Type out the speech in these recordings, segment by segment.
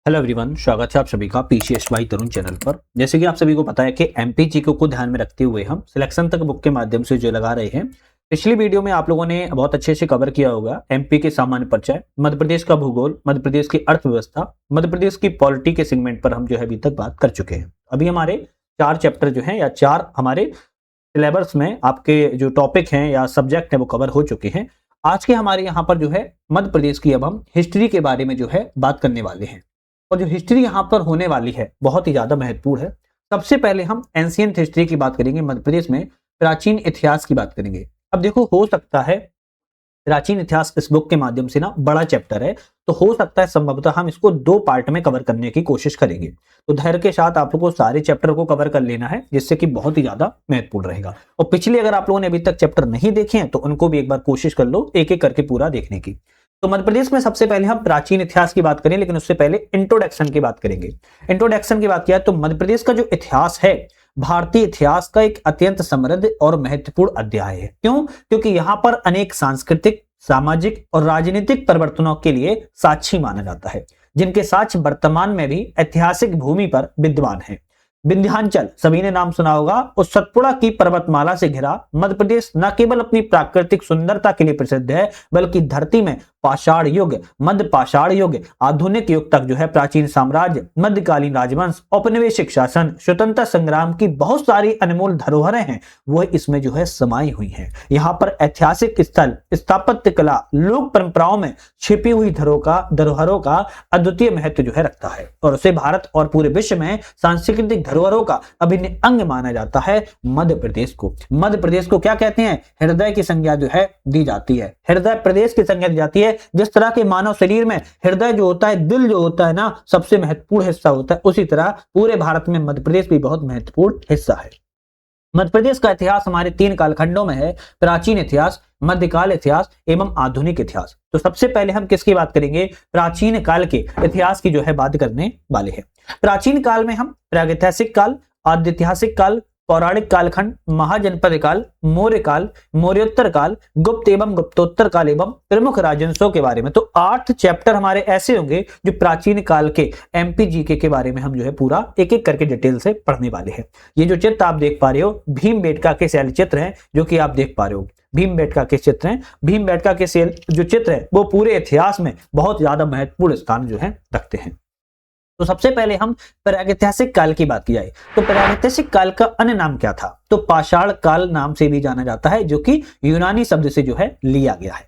Hello everyone, स्वागत है आप सभी का पीसीएस बाई तरुण चैनल पर। जैसे कि आप सभी को पता है कि एमपीजीके को ध्यान में रखते हुए हम सिलेक्शन तक बुक के माध्यम से जो लगा रहे हैं। पिछली वीडियो में आप लोगों ने बहुत अच्छे से कवर किया होगा एमपी के सामान्य परिचय, मध्य प्रदेश का भूगोल, मध्य प्रदेश की अर्थव्यवस्था, मध्य प्रदेश की पॉलिटी के सेगमेंट पर हम जो है अभी तक बात कर चुके हैं। अभी हमारे 4 चैप्टर जो है या 4 हमारे सिलेबस में आपके जो टॉपिक हैं या सब्जेक्ट है वो कवर हो चुके हैं। आज के हमारे यहाँ पर जो है मध्य प्रदेश की अब हम हिस्ट्री के बारे में जो है बात करने वाले हैं। और जो हिस्ट्री यहाँ पर होने वाली है बहुत ही ज्यादा महत्वपूर्ण है। सबसे पहले हम एंशिएंट हिस्ट्री की बात करेंगे, मध्य प्रदेश में प्राचीन इतिहास की बात करेंगे। अब देखो, हो सकता है प्राचीन इतिहास इस बुक के माध्यम से ना बड़ा चैप्टर है, तो हो सकता है संभवतः हम इसको 2 पार्ट में कवर करने की कोशिश करेंगे। तो धैर्य के साथ आप लोगों को सारे चैप्टर को कवर कर लेना है, जिससे कि बहुत ही ज्यादा महत्वपूर्ण रहेगा। और पिछले अगर आप लोगों ने अभी तक चैप्टर नहीं देखे हैं तो उनको भी एक बार कोशिश कर लो एक एक करके पूरा देखने की। तो मध्य प्रदेश में सबसे पहले हम प्राचीन इतिहास की बात करें, लेकिन उससे पहले इंट्रोडक्शन की बात करेंगे। इंट्रोडक्शन की बात किया तो मध्य प्रदेश का जो इतिहास है भारतीय इतिहास का एक अत्यंत समृद्ध और महत्वपूर्ण अध्याय है। क्यों? क्योंकि यहाँ पर अनेक सांस्कृतिक, सामाजिक और राजनीतिक परिवर्तनों के लिए साक्षी माना जाता है, जिनके साक्ष्य वर्तमान में भी ऐतिहासिक भूमि पर विद्यमान है। विंध्याचल सभी ने नाम सुना होगा, उस सतपुड़ा की पर्वतमाला से घिरा मध्य प्रदेश न केवल अपनी प्राकृतिक सुंदरता के लिए प्रसिद्ध है, बल्कि धरती में पाषाण युग, मध्य पाषाण युग, आधुनिक युग तक जो है प्राचीन साम्राज्य, मध्यकालीन राजवंश, औपनिवेशिक शासन, स्वतंत्रता संग्राम की बहुत सारी अनमोल धरोहरें हैं, वह इसमें जो है समाई हुई हैं। यहाँ पर ऐतिहासिक स्थल, स्थापत्य कला, लोक परंपराओं में छिपी हुई धरोहरों का अद्वितीय महत्व जो है रखता है, और उसे भारत और पूरे विश्व में सांस्कृतिक धरोहरों का अभिन्न अंग माना जाता है। मध्य प्रदेश को क्या कहते हैं? हृदय की संज्ञा जो है दी जाती है, हृदय प्रदेश की संज्ञा दी जाती है। जिस तरह के मानव शरीर में हृदय जो होता है, दिल जो होता है ना, सबसे महत्वपूर्ण हिस्सा होता है, उसी तरह पूरे भारत में मध्य प्रदेश भी बहुत महत्वपूर्ण हिस्सा है। मध्य प्रदेश का इतिहास हमारे 3 कालखंडों में है: प्राचीन इतिहास, मध्यकाल इतिहास एवं आधुनिक इतिहास। तो सबसे पहले हम किसकी बात करेंगे? प्राचीन काल के इतिहास की जो है बात करने वाले हैं। प्राचीन काल में हम प्रागैतिहासिक काल, आद्यैतिहासिक काल, पौराणिक कालखंड, महाजनपद काल, मौर्य काल, मौर्योत्तर काल, गुप्त एवं गुप्तोत्तर काल एवं प्रमुख राजवंशों के बारे में, तो 8 चैप्टर हमारे ऐसे होंगे जो प्राचीन काल के एमपीजीके के बारे में हम जो है पूरा एक एक करके डिटेल से पढ़ने वाले हैं। ये जो चित्र आप देख पा रहे हो भीमबेटका के शैल चित्र हैं, जो कि आप देख पा रहे हो भीमबेटका के चित्र हैं। भीमबेटका के शैल जो चित्र है वो पूरे इतिहास में बहुत ज्यादा महत्वपूर्ण स्थान जो है रखते हैं। तो सबसे पहले हम प्रागैतिहासिक काल की बात की जाए तो प्रागैतिहासिक काल का अन्य नाम क्या था? तो पाषाण काल नाम से भी जाना जाता है, जो कि यूनानी शब्द से जो है लिया गया है।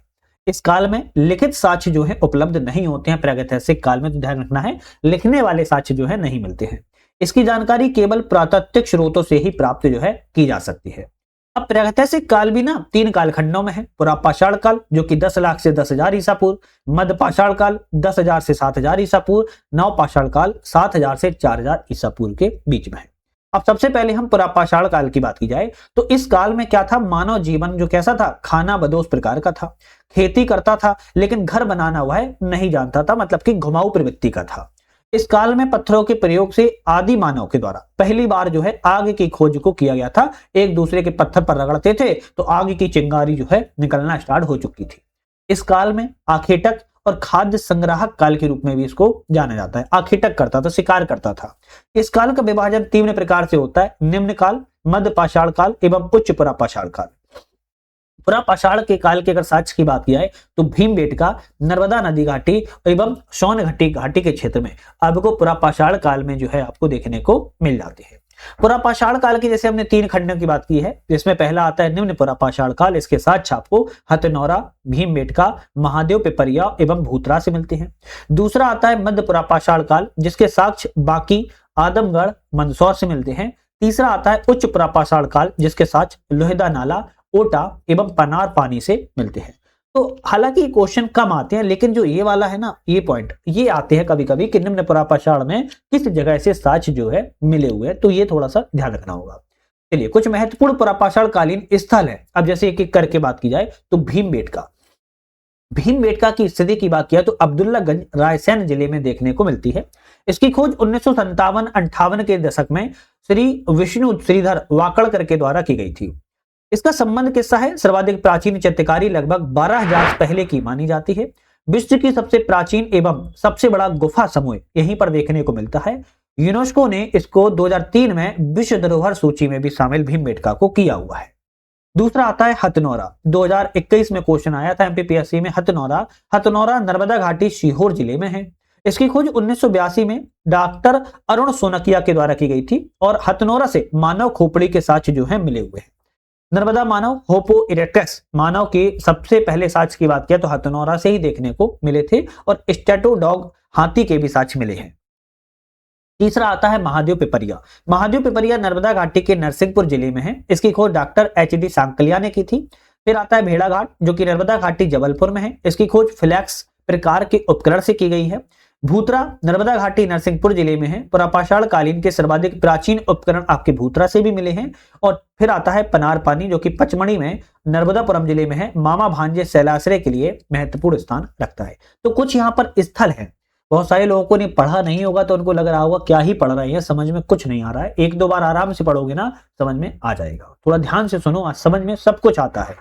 इस काल में लिखित साक्ष्य जो है उपलब्ध नहीं होते हैं। प्रागैतिहासिक काल में तो ध्यान रखना है, लिखने वाले साक्ष्य जो है नहीं मिलते हैं। इसकी जानकारी केवल पुरातात्विक स्रोतों से ही प्राप्त जो है की जा सकती है। अब प्रागैतिहासिक काल भी ना 3 कालखंडों में है: पुरापाषाण काल जो कि 10 लाख से 10,000 ईसा पूर्व, मध्यपाषाण काल 10,000 से 7,000 ईसा पूर्व, नवपाषाण काल 7,000 से 4,000 ईसा पूर्व के बीच में है। अब सबसे पहले हम पुरापाषाण काल की बात की जाए तो इस काल में क्या था? मानव जीवन जो कैसा था? खाना बदोश प्रकार का था। खेती करता था लेकिन घर बनाना वह नहीं जानता था, मतलब कि घुमाऊ प्रवृत्ति का था। इस काल में पत्थरों के प्रयोग से आदि मानव के द्वारा पहली बार जो है आग की खोज को किया गया था। एक दूसरे के पत्थर पर रगड़ते थे तो आग की चिंगारी जो है निकलना स्टार्ट हो चुकी थी। इस काल में आखेटक और खाद्य संग्राहक काल के रूप में भी इसको जाना जाता है। आखेटक करता था, शिकार करता था। इस काल का विभाजन 3 प्रकार से होता है: निम्न काल, मध्य पाषाण काल एवं उच्च पुरापाषाण काल। पुरापाषाण के काल के अगर साक्ष्य की बात की जाए तो भीमबेटका, नर्मदा नदी घाटी एवं सोन घाटी के क्षेत्र में आपको पुरापाषाण काल में जो है आपको देखने को मिल जाते हैं। पुरापाषाण काल की जैसे हमने 3 खंडों की बात की है, जिसमें पहला आता है निम्न पुरापाषाण काल। इसके साक्ष्य आपको हथनौरा, भीमबेटका, महादेव पिपरिया एवं भूतरा से मिलते हैं। दूसरा आता है मध्य पुरापाषाण काल, जिसके साक्ष्य बाकी, आदमगढ़, मंदसौर से मिलते हैं। तीसरा आता है उच्च पुरापाषाण काल, जिसके साक्ष्य लोहिदा नाला, ओटा एवं पनार पानी से मिलते हैं। तो हालांकि क्वेश्चन कम आते हैं, लेकिन जो ये वाला है ना, ये पॉइंट ये आते हैं कभी कभी कि निम्न पुरापाषाण में किस जगह से साक्ष्य जो है मिले हुए हैं, तो ये थोड़ा सा ध्यान रखना होगा। चलिए, कुछ महत्वपूर्ण पुरापाषाण कालीन स्थल है। अब जैसे एक एक करके बात की जाए तो भीमबेटका की स्थिति की बात किया तो अब्दुल्लागंज, रायसेन जिले में देखने को मिलती है। इसकी खोज 1957-58 के दशक में श्री विष्णु श्रीधर वाकड़कर के द्वारा की गई थी। इसका संबंध किसका है? सर्वाधिक प्राचीन चित्रकारी लगभग 12,000 पहले की मानी जाती है। विश्व की सबसे प्राचीन एवं सबसे बड़ा गुफा समूह यहीं पर देखने को मिलता है। यूनेस्को ने इसको 2003 में विश्व धरोहर सूची में भी शामिल भीमबेटका को किया हुआ है। दूसरा आता है हथनौरा। 2021 में क्वेश्चन आया था एमपीपीएससी में। हथनौरा नर्मदा घाटी सीहोर जिले में है। इसकी खोज 1982 में डॉक्टर अरुण सोनकिया के द्वारा की गई थी और हथनौरा से मानव खोपड़ी के साक्ष्य जो है मिले हुए हैं। नर्मदा मानव होपो इरेक्टस मानव के सबसे पहले साक्ष्य की बात किया तो हथनौरा से ही देखने को मिले थे और स्टैटो डॉग हाथी के भी साक्ष्य मिले हैं। तीसरा आता है महादेव पिपरिया। महादेव पिपरिया नर्मदा घाटी के नरसिंहपुर जिले में है। इसकी खोज डॉक्टर एच.डी. सांकलिया ने की थी। फिर आता है भेड़ाघाट जो कि नर्मदा घाटी जबलपुर में है। इसकी खोज फ्लैक्स प्रकार के उपकरण से की गई है। भूतरा नर्मदा घाटी नरसिंहपुर जिले में है। पुरापाषाण कालीन के सर्वाधिक प्राचीन उपकरण आपके भूतरा से भी मिले हैं। और फिर आता है पनार पानी जो कि पचमढ़ी में नर्मदापुरम जिले में है। मामा भांजे शैलाश्रय के लिए महत्वपूर्ण स्थान रखता है। तो कुछ यहाँ पर स्थल है। बहुत सारे लोगों को नहीं पढ़ा नहीं होगा तो उनको लग रहा होगा क्या ही पढ़ रहे हैं, समझ में कुछ नहीं आ रहा है। एक दो बार आराम से पढ़ोगे ना समझ में आ जाएगा। थोड़ा ध्यान से सुनो, आज समझ में सब कुछ आता है।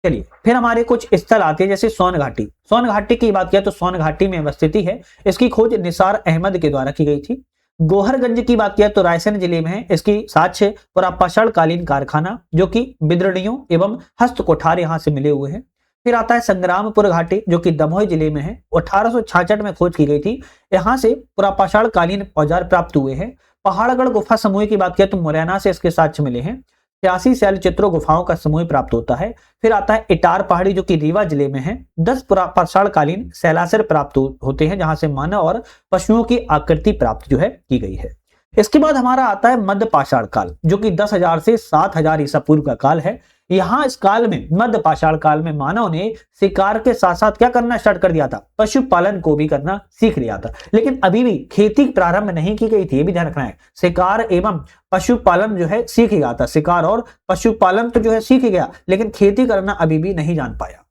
चलिए फिर हमारे कुछ स्थल आते हैं जैसे सोन घाटी। सोन घाटी की बात किया तो सोन घाटी में अवस्थित है। इसकी खोज निसार अहमद के द्वारा की गई थी। गोहरगंज की बात किया तो रायसेन जिले में है। इसकी साक्ष्य पुरापाषाण कालीन कारखाना जो कि बिदड़ियों एवं हस्त कोठार यहाँ से मिले हुए हैं। फिर आता है संग्रामपुर घाटी जो कि दमोह जिले में है। 1866 में खोज की गई थी। यहाँ से पुरापाषाण कालीन औजार प्राप्त हुए हैं। पहाड़गढ़ गुफा समूह की बात किया तो मुरैना से इसके साक्ष्य मिले हैं। 86 शैल चित्रों गुफाओं का समूह प्राप्त होता है। फिर आता है इटार पहाड़ी जो कि रीवा जिले में है। 10 पुरापाषाण कालीन शैलाश्रय प्राप्त होते हैं जहां से मानव और पशुओं की आकृति प्राप्त जो है की गई है। इसके बाद हमारा आता है मध्य पाषाण काल जो कि 10,000 से 7,000 ईसा पूर्व का काल है। यहाँ इस काल में मध्य पाषाण काल में मानव ने शिकार के साथ साथ क्या करना स्टार्ट कर दिया था, पशुपालन को भी करना सीख लिया था। लेकिन अभी भी खेती प्रारंभ नहीं की गई थी, ये भी ध्यान रखना है। शिकार एवं पशुपालन जो है सीख गया था। शिकार और पशुपालन तो जो है सीख गया लेकिन खेती करना अभी भी नहीं जान पाया।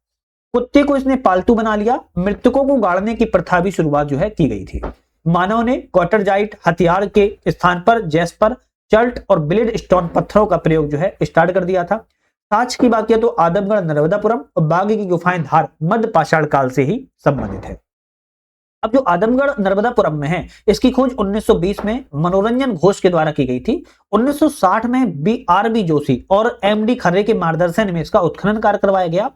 कुत्ते को इसने पालतू बना लिया। मृतकों को गाड़ने की प्रथा भी शुरुआत जो है की गई थी। मानव ने क्वार्टरजाइट हथियार के स्थान पर जैस्पर, चल्ट और ब्लेड स्टोन पत्थरों का प्रयोग जो है स्टार्ट कर दिया था। साक्ष्य की बात किया तो आदमगढ़ नर्मदापुरम और बागी की गुफाएं धार मध्य पाषाण काल से ही संबंधित है। अब जो आदमगढ़ नर्मदापुरम में है इसकी खोज 1920 में मनोरंजन घोष के द्वारा की गई थी। 1960 में बी जोशी और एमडी खर्रे के मार्गदर्शन में इसका उत्खनन कार्य करवाया गया।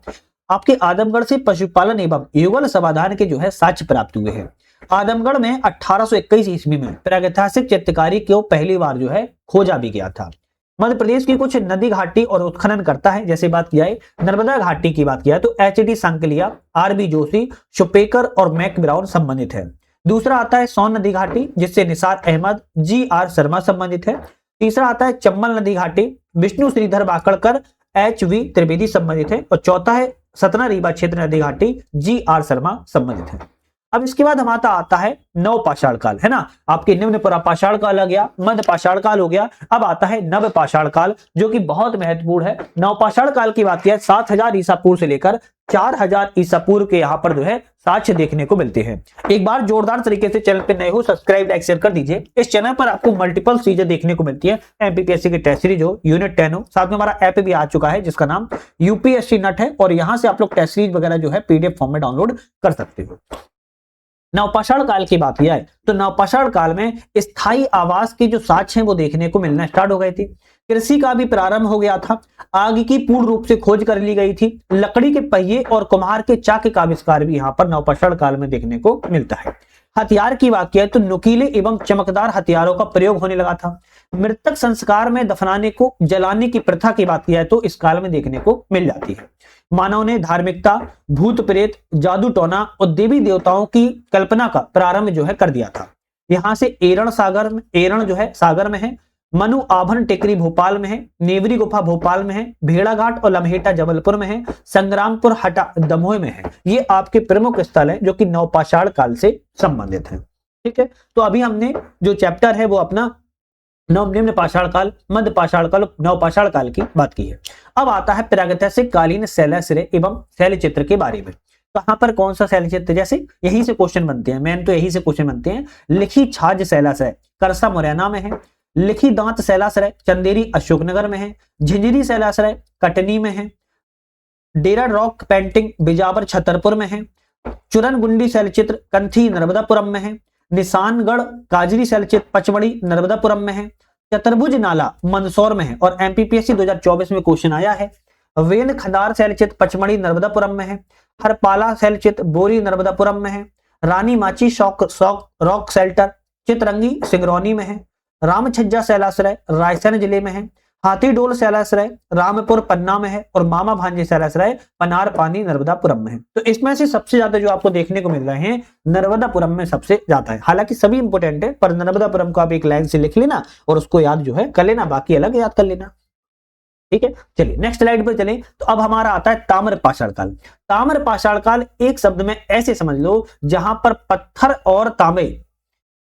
आपके आदमगढ़ से पशुपालन एवं युगल समाधान के जो है साक्ष्य प्राप्त हुए हैं। आदमगढ़ में 1821 ईस्वी में प्रागैतिहासिक चित्रकारी को पहली बार जो है खोजा भी गया था। मध्य प्रदेश की कुछ नदी घाटी और उत्खनन करता है। जैसे बात किया है नर्मदा घाटी की बात किया तो एच.डी. सांकलिया, आर.बी. जोशी, शुपेकर और मैक ब्राउन संबंधित है। दूसरा आता है सोन नदी घाटी जिससे निसार अहमद, जी.आर. शर्मा संबंधित है। तीसरा आता है चंबल नदी घाटी, विष्णु श्रीधर वाकड़कर, एच.वी. त्रिवेदी संबंधित है। और चौथा है सतना रीवा क्षेत्र नदी घाटी, जी.आर. शर्मा संबंधित है। अब इसके बाद हमारा आता है नव पाषाण काल, है ना। आपके निम्न पुरापाषाण काल आ गया, मध्य पाषाण काल हो गया। अब आता है नव पाषाण काल जो कि बहुत महत्वपूर्ण है। नव पाषाण काल की बात किया 7,000 ईसा पूर्व से लेकर 4,000 ईसा पूर्व के यहाँ पर जो है साक्ष्य देखने को मिलते हैं। एक बार जोरदार तरीके से चैनल पे नए हो सब्सक्राइब लाइक शेयर कर दीजिए। इस चैनल पर आपको मल्टीपल चीजें देखने को मिलती है। एमपीपीएससी की टेस्ट सीरीज हो, यूनिट 10 हो, साथ में हमारा ऐप भी आ चुका है जिसका नाम यूपीएससी नट है और यहाँ से आप लोग टेस्ट सीरीज वगैरह जो है पीडीएफ फॉर्म में डाउनलोड कर सकते हो। नवपाषाण काल की बात किया है तो नवपाषाण काल में स्थायी आवास के जो साक्ष्य हैं वो देखने को मिलना स्टार्ट हो गए थे। कृषि का भी प्रारंभ हो गया था। आग की पूर्ण रूप से खोज कर ली गई थी। लकड़ी के पहिए और कुम्हार के चाक का आविष्कार भी यहाँ पर नवपाषाण काल में देखने को मिलता है। हथियार की बात किया तो नुकीले एवं चमकदार हथियारों का प्रयोग होने लगा था। मृतक संस्कार में दफनाने को जलाने की प्रथा की बात किया है तो इस काल में देखने को मिल जाती है। मानव ने धार्मिकता, भूत प्रेत, जादू टोना और देवी देवताओं की कल्पना का प्रारंभ जो है कर दिया था। यहाँ से एरण जो है सागर में है, मनु आभन टेकरी भोपाल में है, नेवरी गुफा भोपाल में है, भेड़ाघाट और लम्हेटा जबलपुर में है, संग्रामपुर हटा दमोह में है। ये आपके प्रमुख स्थल है जो कि नवपाषाण काल से संबंधित है। ठीक है, तो अभी हमने जो चैप्टर है वो अपना निम्न पाषाण काल, मध्य पाषाण काल, नवपाषाण काल की बात की है। अब आता है प्रागैतिहासिक कालीन शैलाश्रय एवं शैल चित्र के बारे में। कहां पर कौन सा शैल चित्र, जैसे यहीं से क्वेश्चन बनते हैं, मेन तो यहीं से क्वेश्चन बनते हैं। लिखी छाज शैलाश्रय करसा मुरैना में है। लिखी दांत शैलाश्रय चंदेरी अशोकनगर में है। झिंझरी शैलाश्रय कटनी में है। डेरा रॉक पेंटिंग बिजावर छतरपुर में है। चुरनगुंडी शैलचित्र कंथी नर्मदापुरम में है। निशानगढ़ काजरी शैलचित्र पचमढ़ी नर्मदापुरम में है। चतुर्भुज नाला मंदसौर में है और एमपीपीएससी 2024 में क्वेश्चन आया है। वेन खदार शैलचित्र पचमढ़ी नर्मदापुरम में है। हरपाला शैलचित्र बोरी नर्मदापुरम में है। रानी माची रॉक शेल्टर चितरंगी सिंगरौनी में है। रामछज्जा शैलाश्रय रायसेन जिले में है। हाथीडोल शैलाश्रय रामपुर पन्ना में है और मामा भांजे शैलाश्रय पनार पानी नर्मदापुरम में है। तो इसमें से सबसे ज्यादा जो आपको देखने को मिल रहे हैं नर्मदापुरम में सबसे ज्यादा है। हालांकि सभी इंपोर्टेंट है पर नर्मदापुरम को आप एक लाइन से लिख लेना और उसको याद जो है कर लेना, बाकी अलग याद कर लेना। ठीक है, चलिए नेक्स्ट स्लाइड पर चलें। तो अब हमारा आता है ताम्र पाषाण काल। ताम्र पाषाण काल एक शब्द में ऐसे समझ लो जहां पर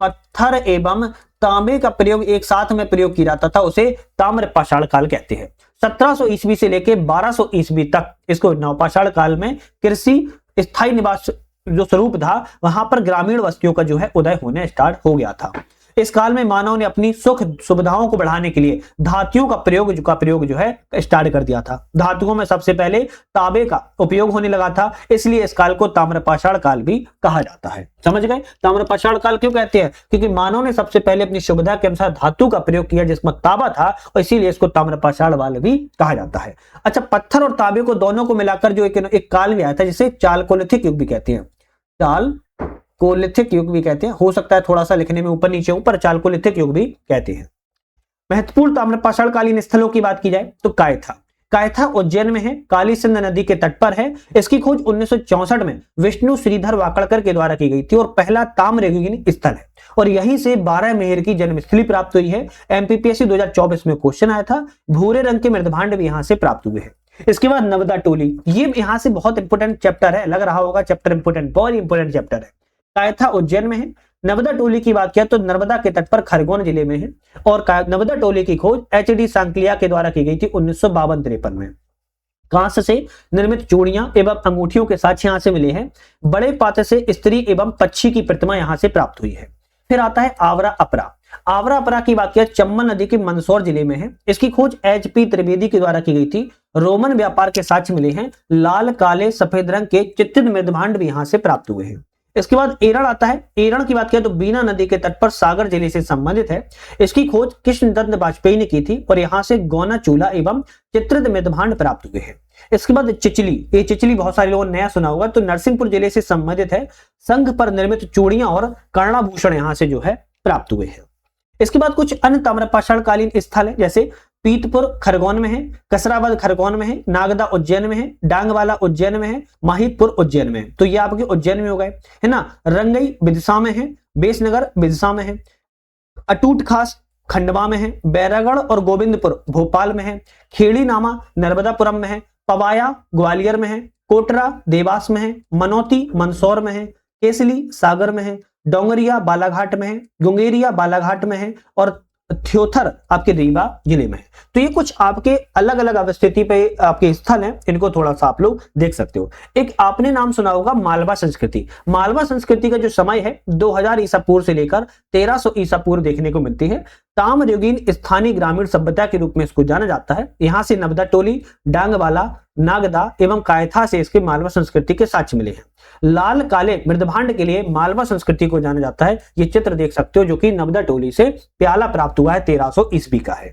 पत्थर एवं तांबे का प्रयोग एक साथ में प्रयोग किया जाता था, उसे ताम्र पाषाण काल कहते हैं। 1700 ईस्वी से लेकर 1200 ईस्वी तक इसको नवपाषाण काल में कृषि स्थायी निवास जो स्वरूप था वहां पर ग्रामीण बस्तियों का जो है उदय होने स्टार्ट हो गया था। इस काल में मानव ने अपनी सुख सुविधाओं को बढ़ाने के लिए धातुओं का प्रयोग जो है स्टार्ट कर दिया था। धातुओं में सबसे पहले तांबे का उपयोग होने लगा था, इसलिए इस काल को ताम्रपाषाण काल भी कहा जाता है। समझ गए? ताम्रपाषाण काल क्यों कहते हैं? क्योंकि मानव ने सबसे पहले अपनी सुविधा के अनुसार धातु का प्रयोग किया जिसमें तांबा था और इसीलिए इसको ताम्रपाषाण काल भी कहा जाता है। अच्छा, पत्थर और तांबे को दोनों को मिलाकर जो एक काल भी आया था जिसे चालकोलिथिक युग भी कहते हैं। चालकोलिथिक युग भी कहते हैं, हो सकता है थोड़ा सा लिखने में ऊपर नीचे ऊपर, चालकोलिथिक युग भी कहते हैं। महत्वपूर्ण ताम्रपाषाण कालीन स्थलों की बात की जाए तो कायथा उज्जैन में है, काली सिंध नदी के तट पर है। इसकी खोज 1964 में विष्णु श्रीधर वाकड़कर के द्वारा की गई थी और पहला ताम्रयुगीन स्थल है और यहीं से 12 मेहर की जन्मस्थली प्राप्त हुई है। एमपीपीएससी 2024 में क्वेश्चन आया था। भूरे रंग के मृदभांड भी यहां से प्राप्त हुए हैं। इसके बाद नवदा टोली, ये यहां से बहुत इंपोर्टेंट चैप्टर है, लग रहा होगा चैप्टर इंपोर्टेंट, बहुत इंपोर्टेंट चैप्टर है। कायथा उज्जैन में है। नवदा टोली की बात किया तो नर्मदा के तट पर खरगोन जिले में है और नवदा टोली की खोज एचडी सांकलिया के द्वारा की गई थी 1952-53 में। कांस्य से निर्मित चूड़ियां एवं अंगूठियों के साक्ष्य यहां से मिले हैं। बड़े पात्र से स्त्री एवं पक्षी की प्रतिमा यहां से प्राप्त हुई है। फिर आता है आवरा अपरा। आवरा अपरा की बात किया चंबल नदी के मंदसौर जिले में है। इसकी खोज एचपी त्रिवेदी के द्वारा की गई थी। रोमन व्यापार के साक्ष्य मिले हैं। लाल काले सफेद रंग के चित्रित मृदभांड भी यहां से प्राप्त हुए हैं। इसके बाद एरण आता है। एरण की बात किया तो बीना नदी के तट पर सागर जिले से संबंधित है। इसकी खोज कृष्णदत्त वाजपेयी ने की थी और यहां से गौना चूल्हा एवं चित्रित मृदभांड प्राप्त हुए हैं। इसके बाद चिचली, ये चिचली बहुत सारे लोगों ने नया सुना होगा, तो नरसिंहपुर जिले से संबंधित है। संघ पर निर्मित चूड़ियां और कर्णाभूषण यहां से जो है प्राप्त हुए हैं। इसके बाद कुछ अन्य ताम्रपाषाण कालीन स्थल है, जैसे पीतपुर खरगोन में है, कसराबाद खरगोन में है, नागदा उज्जैन में है, डांगवाला उज्जैन में है, माहितपुर उज्जैन में है। तो ये आपके उज्जैन में हो गए, है ना। रंगई विदिशा में है, बेसनगर विदिशा में है, अटूट खास खंडवा में है, बैरागढ़ और गोविंदपुर भोपाल में है, खेड़ी नामा नर्मदापुरम में है, पवाया ग्वालियर में है, कोटरा देवास में है, मनोती मंदसौर में है, केसली सागर में है, डोंगरिया बालाघाट में है, गुंगेरिया बालाघाट में है और थ्योथर आपके रीवा जिले में है। तो ये कुछ आपके अलग अलग अवस्थिति पे आपके स्थल हैं, इनको थोड़ा सा आप लोग देख सकते हो। एक आपने नाम सुना होगा मालवा संस्कृति। मालवा संस्कृति का जो समय है 2000 ईसा पूर्व से लेकर 1300 ईसा पूर्व देखने को मिलती है। ताम्रयुगीन स्थानीय ग्रामीण सभ्यता के रूप में इसको जाना जाता है। यहां से नवदा टोली, डांगवाला, नागदा एवं कायथा से इसके मालवा संस्कृति के साक्ष्य मिले हैं। लाल काले मृदभांड के लिए मालवा संस्कृति को जाना जाता है। ये चित्र देख सकते हो जो कि नवदा टोली से प्याला प्राप्त हुआ है, 1300 ईस्वी का है।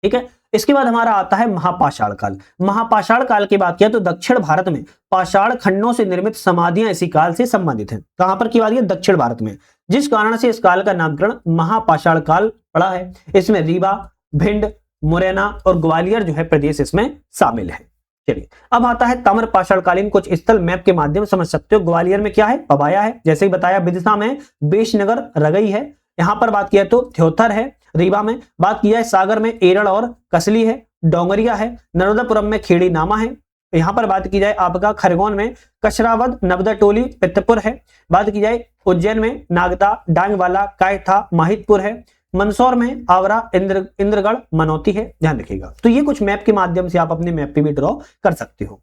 ठीक है, इसके बाद हमारा आता है महापाषाण काल। महापाषाण काल की बात किया तो दक्षिण भारत में पाषाण खंडों से निर्मित समाधियां इसी काल से संबंधित हैं। कहां पर की बात है? दक्षिण भारत में, जिस कारण से इस काल का नामकरण महापाषाण काल पड़ा है। इसमें रीवा, भिंड, मुरैना और ग्वालियर जो है प्रदेश इसमें शामिल है। चलिए, अब आता है ताम्रपाषाण कालीन कुछ स्थल मैप के माध्यम से समझ सकते हो। ग्वालियर में क्या है? पवाया है, जैसे ही बताया। विदिशा में बेशनगर रगई है। यहां पर बात किया तो थ्योथर है। रीवा में बात किया है, सागर में एरड़ और कसली है, डोंगरिया है, नर्मदापुरम में खेड़ी नामा है। यहां पर बात की जाए आपका खरगोन में कशरावद, नवदा टोली, पित्तपुर है। बात की जाए उज्जैन में नागदा, डांगवाला, कायथा, माहितपुर है। मंदसौर में आवरा, इंद्रगढ़, मनोती है, ध्यान रखिएगा। तो ये कुछ मैप के माध्यम से आप अपने मैप पे भी ड्रॉ कर सकते हो।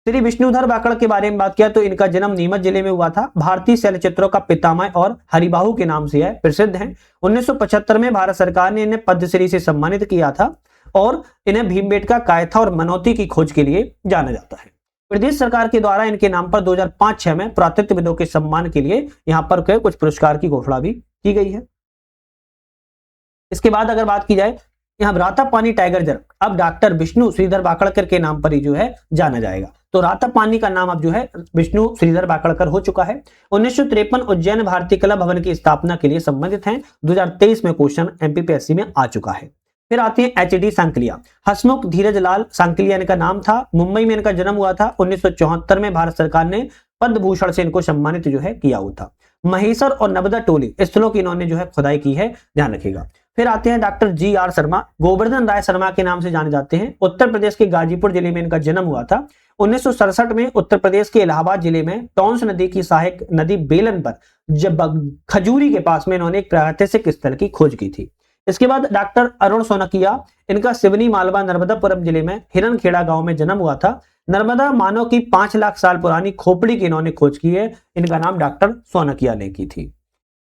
श्री विष्णुधर वाकड़ के बारे में बात किया तो इनका जन्म नीमच जिले में हुआ था। भारतीय शैलचित्रों का पितामह और हरिबाहु के नाम से है प्रसिद्ध है। 1975 में भारत सरकार ने इन्हें पद्मश्री से सम्मानित किया था और इन्हें भीमबेटका, कायथा और मनोती की खोज के लिए जाना जाता है। प्रदेश सरकार के द्वारा इनके नाम पर 2005-6 में पुरातत्वविदों के सम्मान के लिए यहाँ पर कुछ पुरस्कार की घोषणा भी की गई है। इसके बाद अगर बात की जाए, यहाँ रातापानी टाइगर रिजर्व अब डॉक्टर विष्णु श्रीधर वाकड़कर के नाम पर ही जो है जाना जाएगा। तो रातापानी का नाम अब जो है विष्णु श्रीधर वाकड़कर हो चुका है। 1953 उज्जैन भारतीय कला भवन की स्थापना के लिए संबंधित है। 2023 में क्वेश्चन एमपीपीएससी में आ चुका है। फिर आते हैं एच डी सांकलिया। हसमुख धीरज लाल सांकलिया इनका नाम था। मुंबई में इनका जन्म हुआ था। 1974 में भारत सरकार ने पद्म भूषण से इनको सम्मानित जो है किया हुआ था। महेश्वर और नर्मदा टोली स्थलों की इन्होंने जो है खुदाई की है, ध्यान रखिएगा। फिर आते हैं doctor G R Sharma, Govardhan Rai Sharma के नाम से जाने जाते हैं। उत्तर प्रदेश के गाजीपुर जिले में इनका जन्म हुआ था। 1967 में उत्तर प्रदेश के इलाहाबाद जिले में टॉन्स नदी की सहायक नदी बेलन पर जब खजूरी के पास में इन्होंने एक प्राकृतिक स्थल की खोज की थी। इसके बाद डॉक्टर अरुण सोनकिया, इनका सिवनी मालवा नर्मदापुरम जिले में हिरनखेड़ा गांव में जन्म हुआ था। नर्मदा मानव की 5 लाख साल पुरानी खोपड़ी की इन्होंने खोज की है। इनका नाम डॉक्टर सोनकिया ने की थी।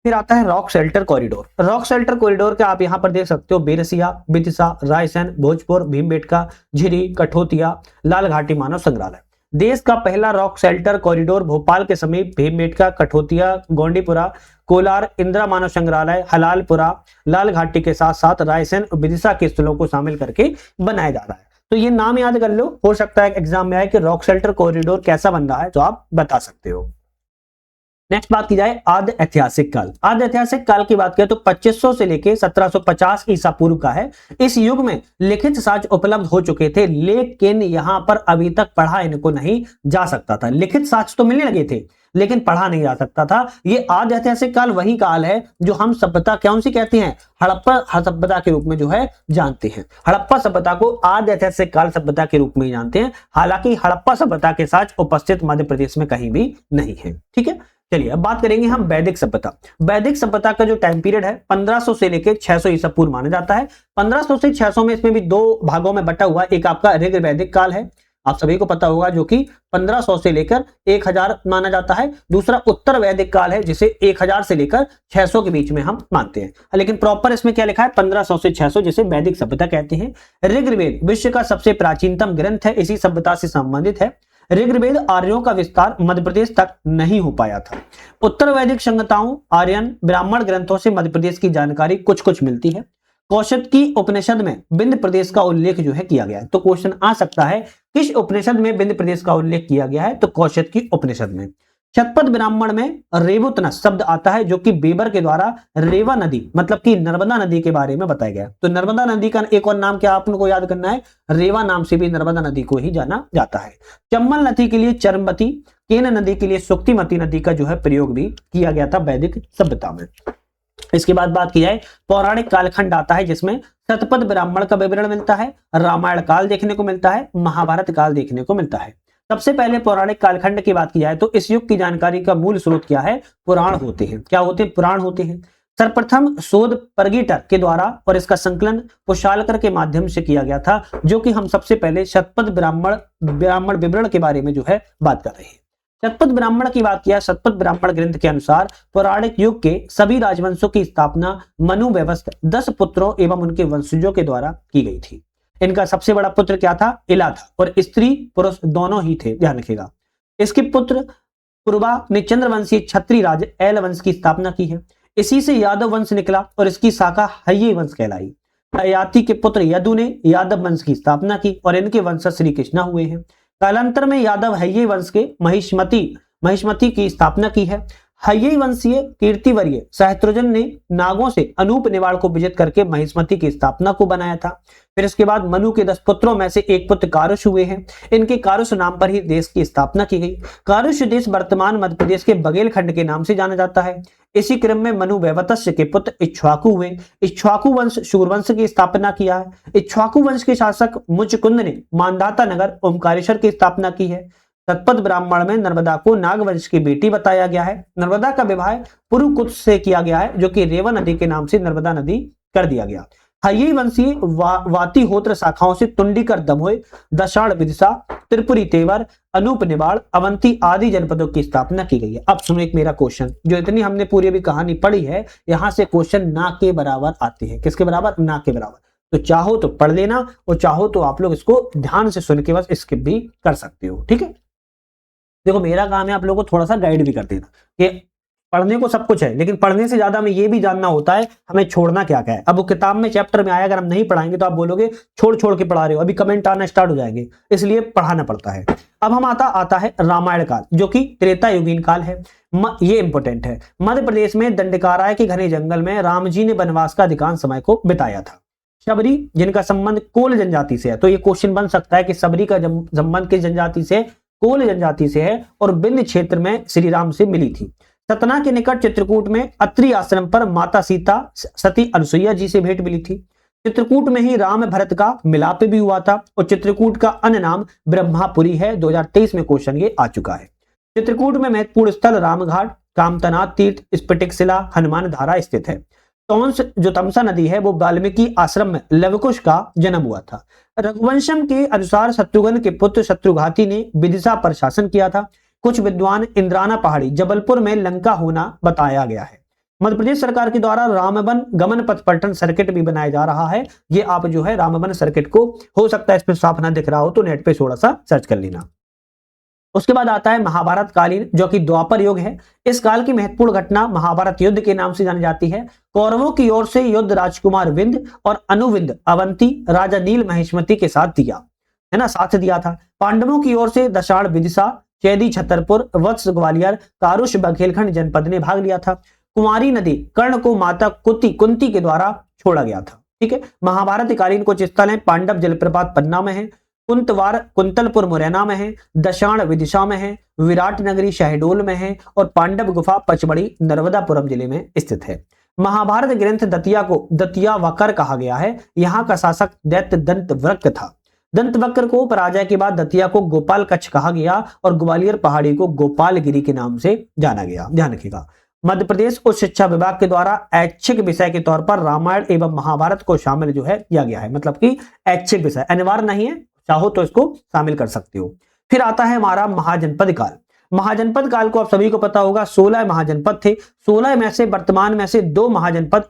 फिर आता है rock shelter corridor. Rock shelter corridor के आप यहां पर देख सकते हो बेरसिया, बिदिशा, रायसेन, भोजपुर, भीमबेटका, झिरी, कठोतिया, लाल घाटी मानव संग्रहालय। देश का पहला रॉक शेल्टर कॉरिडोर भोपाल के समीप भीमबेटका, कठोतिया, गोंडीपुरा, कोलार, इंदिरा मानव संग्रहालय, हलालपुरा, लाल घाटी के साथ साथ रायसेन और विदिशा के स्थलों को शामिल करके बनाया जा रहा है। तो ये नाम याद कर लो, हो सकता है एग्जाम में आए कि रॉक शेल्टर कॉरिडोर कैसा बन रहा है, तो आप बता सकते हो। नेक्स्ट बात की जाए आद्य ऐतिहासिक काल। आद्य ऐतिहासिक काल की बात करें तो 2500 से लेके 1750 ईसा पूर्व का है। इस युग में लिखित साक्ष्य उपलब्ध हो चुके थे, लेकिन यहां पर अभी तक पढ़ा इनको नहीं जा सकता था। लिखित साक्ष्य तो मिलने लगे थे लेकिन पढ़ा नहीं जा सकता था। ये आद्य ऐतिहासिक काल वही काल है जो हम सभ्यता कौन सी कहते हैं, हड़प्पा सभ्यता के रूप में जो है जानते हैं। हड़प्पा सभ्यता को आद्य ऐतिहासिक काल सभ्यता के रूप में जानते हैं। हालांकि हड़प्पा सभ्यता के साथ उपस्थित मध्य प्रदेश में कहीं भी नहीं है। ठीक है, चलिए अब बात करेंगे हम वैदिक सभ्यता। वैदिक सभ्यता का जो टाइम पीरियड है 1500 से लेकर 600 ईसा पूर्व माना जाता है। 1500 से 600 में इसमें भी 2 भागों में बटा हुआ। एक आपका ऋग वैदिक काल है, आप सभी को पता होगा, जो कि 1500 से लेकर 1000 माना जाता है। दूसरा उत्तर वैदिक काल है जिसे 1000 से लेकर 600 के बीच में हम मानते हैं। लेकिन प्रॉपर इसमें क्या लिखा है 1500 से 600, जिसे वैदिक सभ्यता कहते हैं। ऋग्वेद विश्व का सबसे प्राचीनतम ग्रंथ है, इसी सभ्यता से संबंधित है। ऋग्वेद आर्यों का विस्तार मध्य प्रदेश तक नहीं हो पाया था। उत्तर वैदिक संहिताओं, आर्यन, ब्राह्मण ग्रंथों से मध्य प्रदेश की जानकारी कुछ कुछ मिलती है। कौशिकी उपनिषद में विंध्य प्रदेश का उल्लेख जो है किया गया है। तो क्वेश्चन आ सकता है किस उपनिषद में विंध्य प्रदेश का उल्लेख किया गया है, तो कौशिकी उपनिषद में। शतपथ ब्राह्मण में रेवुतनस शब्द आता है जो कि बेबर के द्वारा रेवा नदी मतलब कि नर्मदा नदी के बारे में बताया गया। तो नर्मदा नदी का एक और नाम क्या आपको याद करना है, रेवा नाम से भी नर्मदा नदी को ही जाना जाता है। चंबल नदी के लिए चरमवती, केन नदी के लिए सुक्तिमती नदी का जो है प्रयोग भी किया गया था वैदिक सभ्यता में। इसके बाद बात की जाए पौराणिक कालखंड आता है जिसमें शतपथ ब्राह्मण का विवरण मिलता है, रामायण काल देखने को मिलता है, महाभारत काल देखने को मिलता है। सबसे पहले पौराणिक कालखंड की बात की जाए तो इस युग की जानकारी का मूल स्रोत क्या है, पुराण होते हैं। क्या होते हैं, पुराण होते हैं। सर्वप्रथम शोध परगीटर के द्वारा और इसका संकलन कुशालकर के माध्यम से किया गया था, जो कि हम सबसे पहले शतपथ ब्राह्मण विवरण के बारे में जो है बात कर रहे हैं। शतपथ ब्राह्मण की बात किया, शतपथ ब्राह्मण ग्रंथ के अनुसार पौराणिक युग के सभी राजवंशों की स्थापना मनु व्यवस्थ 10 पुत्रों एवं उनके वंशजों के द्वारा की गई थी। इनका सबसे बड़ा पुत्र क्या था, इला था, और स्त्री पुरुष दोनों ही थे, ध्यान रखिएगा। इसके पुत्र पुरवा ने चंद्रवंशी क्षत्रिय राज ऐल वंश की स्थापना की है। इसी से यादव वंश निकला और इसकी शाखा हय्ये वंश कहलाई। अयाति के पुत्र यदु ने यादव वंश की स्थापना की और इनके वंशज श्री कृष्णा हुए हैं। कालांतर में यादव हय्ये वंश के महिष्मती की स्थापना की है। हय्ये वंशीय कीर्तिवर्य सहस्त्रजन ने नागों से अनूप निवाड़ को विजित करके महिष्मती की स्थापना को बनाया था। फिर इसके बाद मनु के 10 पुत्रों में से एक पुत्र कारुष हुए हैं। इनके कारुष नाम पर ही देश की स्थापना की गई। कारुष देश वर्तमान मध्य प्रदेश के बघेलखंड के नाम से जाना जाता है। इसी क्रम में मनु वैवतस्य के पुत्र इक्ष्वाकु हुए। इक्ष्वाकु वंश शूरवंश की स्थापना किया है। इक्ष्वाकु वंश के शासक मुचकुंद ने मानधाता नगर ओमकारेश्वर की स्थापना की है। शतपथ ब्राह्मण में नर्मदा को नागवंश की बेटी बताया गया है। नर्मदा का विवाह पुरुकुत से किया गया है, जो कि रेवा नदी के नाम से नर्मदा नदी कर दिया गया। हय्ये वंशीय वातिहोत्र शाखाओं से तुंडीकर दमोह, दशाण विदिशा, त्रिपुरी तेवर, अनूप निवाड़, अवंती आदि जनपदों की स्थापना की गई है। अब सुनो एक मेरा क्वेश्चन, जो इतनी हमने पूरी अभी कहानी पढ़ी है, यहां से क्वेश्चन ना के बराबर आते हैं। किसके बराबर, ना के बराबर। तो चाहो तो पढ़ लेना और चाहो तो आप लोग इसको ध्यान से सुन के बस स्किप भी कर सकते हो। ठीक है, देखो मेरा काम है आप लोगों को थोड़ा सा गाइड भी कर देना कि पढ़ने को सब कुछ है, लेकिन पढ़ने से ज्यादा हमें ये भी जानना होता है हमें छोड़ना क्या क्या है। अब वो किताब में चैप्टर में आया, अगर हम नहीं पढ़ाएंगे तो आप बोलोगे छोड़ छोड़ के पढ़ा रहे हो, अभी कमेंट आना स्टार्ट हो जाएंगे, इसलिए पढ़ाना पड़ता है। अब हम आता है रामायण काल, जो कि त्रेता युगीन काल है। ये इंपॉर्टेंट है। मध्य प्रदेश में दंडकाराय के घने जंगल में राम जी ने वनवास का अधिकांश समय को बिताया था। शबरी, जिनका संबंध कोल जनजाति से है, तो ये क्वेश्चन बन सकता है कि शबरी का संबंध किस जनजाति से? कोल जनजाति से है, और विंध्य क्षेत्र में श्री राम से मिली थी। सतना के निकट चित्रकूट में अत्रि आश्रम पर माता सीता सती अनुसुईया जी से भेंट मिली थी। चित्रकूट में ही राम भरत का मिलाप भी हुआ था, और चित्रकूट का अन्य नाम ब्रह्मापुरी है। 2023 में क्वेश्चन ये आ चुका है। चित्रकूट में महत्वपूर्ण स्थल रामघाट, कामतनाथ तीर्थ, स्फटिक शिला, हनुमान धारा स्थित है। तौंस जो तमसा नदी है वो वाल्मीकि आश्रम में लवकुश का जन्म हुआ था। रघुवंशम के अनुसार शत्रुघ्न के पुत्र शत्रुघाती ने विदिशा पर शासन किया था। कुछ विद्वान इंद्राना पहाड़ी जबलपुर में लंका होना बताया गया है। मध्य प्रदेश सरकार के द्वारा रामबन गमन पथ पर्यटन सर्किट भी बनाया जा रहा है। ये आप जो है रामबन सर्किट को, हो सकता है इस पर साफ ना दिख रहा हो तो नेट पे थोड़ा सा सर्च कर लेना। उसके बाद आता है महाभारत कालीन, जो कि द्वापर युग है। इस काल की महत्वपूर्ण घटना महाभारत युद्ध के नाम से जानी जाती है। कौरवों की ओर से युद्ध राजकुमार विंध्य और अनुविंध्य अवंती राजा नील महेशमती के साथ दिया, है ना, साथ दिया था। पांडवों की ओर से दशाण विदिशा, चैदी छतरपुर, वत्स ग्वालियर, कारुष बघेलखंड जनपद ने भाग लिया था। कुमारी नदी कर्ण को माता कुंती के द्वारा छोड़ा गया था। ठीक है। महाभारत कालीन कुछ स्थल है। पांडव जलप्रपात पन्ना में है, कुंतवार कुंतलपुर मुरैना में है, दशाण विदिशा में है, विराट नगरी शहडोल में है, और पांडव गुफा पचमढ़ी नर्मदापुरम जिले में स्थित है। महाभारत ग्रंथ दतिया को दतिया वकर कहा गया है। यहाँ का शासक दैत्य दंतवक्र था। दंतवक्र को पराजय के बाद दतिया को गोपाल कच्छ कहा गया, और ग्वालियर पहाड़ी को गोपालगिरी के नाम से जाना गया। ध्यान रखिएगा। मध्य प्रदेश उच्च शिक्षा विभाग के द्वारा ऐच्छिक विषय के तौर पर रामायण एवं महाभारत को शामिल जो है किया गया है, मतलब कि ऐच्छिक विषय, अनिवार्य नहीं है, चाहो तो इसको शामिल कर सकते हो। फिर आता है हमारा महाजनपद काल। महाजनपद काल को आप सभी को पता होगा 16 महाजनपद थे। 16 में से वर्तमान में से 2 महाजनपद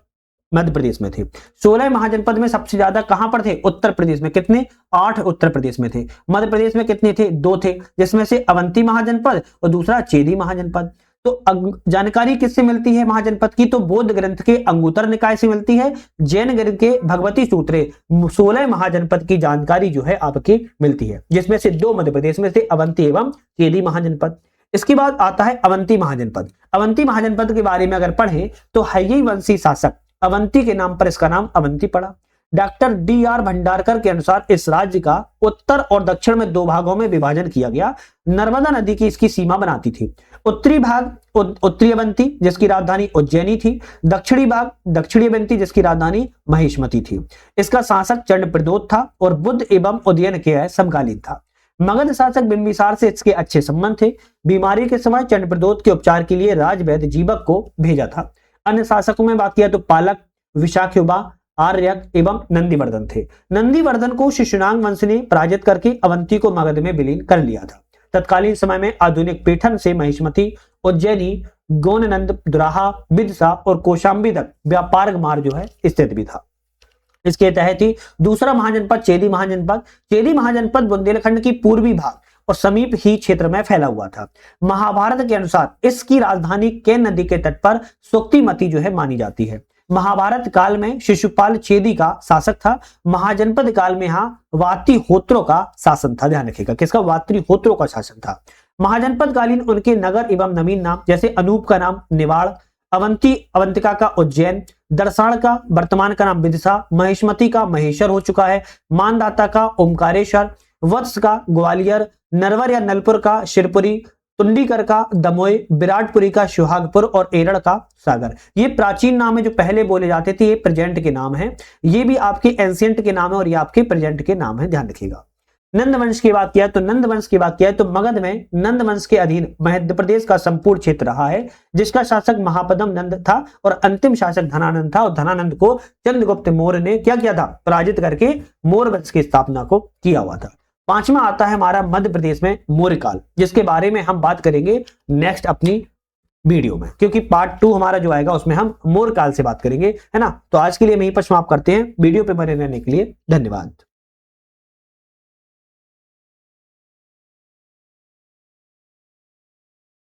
मध्य प्रदेश में थे। 16 महाजनपद में सबसे ज्यादा कहां पर थे? उत्तर प्रदेश में। कितने? 8 उत्तर प्रदेश में थे। मध्य प्रदेश में कितने थे? 2 थे, जिसमें से अवंती महाजनपद और दूसरा चेदी महाजनपद। तो जानकारी किससे मिलती है महाजनपद की? तो बौद्ध ग्रंथ के अंगुत्तर निकाय से मिलती है। जैन ग्रंथ के भगवती सूत्रे 16 महाजनपद की जानकारी जो है आपकी मिलती है, जिसमें से 2 मध्य प्रदेश में थे, अवंती एवं चेदी महाजनपद। इसके बाद आता है अवंती महाजनपद। अवंती महाजनपद के बारे में अगर पढ़ें तो हैयी वंशी शासक अवंती के नाम पर इसका नाम अवंती पड़ा। Doctor D.R. भंडारकर के अनुसार इस राज्य का उत्तर और दक्षिण में 2 भागों में विभाजन किया गया। नर्मदा नदी की इसकी सीमा बनाती थी। उत्तरी भाग उत्तरी अवंती, जिसकी राजधानी उज्जैनी थी। दक्षिणी भाग दक्षिणी अवंती, जिसकी राजधानी महिष्मती थी। इसका शासक चंडप्रद्योत था और बुद्ध एवं उदयन के समकालीन था। मगध शासक बिंबिसार से इसके अच्छे संबंध थे। बीमारी के समय चंडप्रद्योत के उपचार के लिए राजवैद्य जीवक को भेजा था। अन्य शासकों में बात किया तो पालक, विशाखयुबा, आर्यक एवं नंदीवर्धन थे। नंदीवर्धन को शिशुनाग वंश ने पराजित करके अवंती को मगध में विलीन कर लिया था। तत्कालीन समय में आधुनिक पेठन से महिष्मती, उज्जैनी, गोननंद, दुराहा, विदिशा और कौशाम्बी तक व्यापार मार्ग जो है स्थित भी था। इसके तहत ही दूसरा महाजनपद चेदी महाजनपद। चेदी महाजनपद बुंदेलखंड की पूर्वी भाग और समीप ही क्षेत्र में फैला हुआ था। महाभारत के अनुसार इसकी राजधानी केन नदी के तट पर सुक्तिमती जो है मानी जाती है। महाभारत काल में शिशुपाल चेदी का शासक था। महाजनपद काल में यहाँ वातिहोत्रों का शासन था। ध्यान रखिएगा, किसका? वातिहोत्रों का शासन था। महाजनपद कालीन उनके नगर एवं नवीन नाम, जैसे अनूप का नाम निवाड़, अवंतिका का उज्जैन, दरसाण का वर्तमान का नाम विदिशा, महिष्मती का महेश्वर हो चुका है, मानदाता का ओमकारेश्वर, वत्स का ग्वालियर, नरवर या नलपुर का शिरपुरी, तुंडीकर का दमोई, विराटपुरी का सुहागपुर और एरड़ का सागर। ये प्राचीन नाम है जो पहले बोले जाते थे, ये प्रेजेंट के नाम है। ये भी आपके एंशिएंट के नाम है और ये आपके प्रेजेंट के नाम है। ध्यान रखिएगा। नंद वंश की बात किया तो मगध में नंद वंश के अधीन मध्य प्रदेश का संपूर्ण क्षेत्र रहा है, जिसका शासक महापदम नंद था और अंतिम शासक धनानंद था। और धनानंद को चंद्रगुप्त मौर्य ने क्या किया था? पराजित करके मौर्य वंश की स्थापना को किया हुआ था। 5वां आता है हमारा मध्य प्रदेश में मौर्य काल, जिसके बारे में हम बात करेंगे नेक्स्ट अपनी वीडियो में, क्योंकि पार्ट 2 हमारा जो आएगा उसमें हम मौर्य काल से बात करेंगे, है ना। तो आज के लिए यहीं पर समाप्त करते हैं। वीडियो पे बने रहने के लिए धन्यवाद।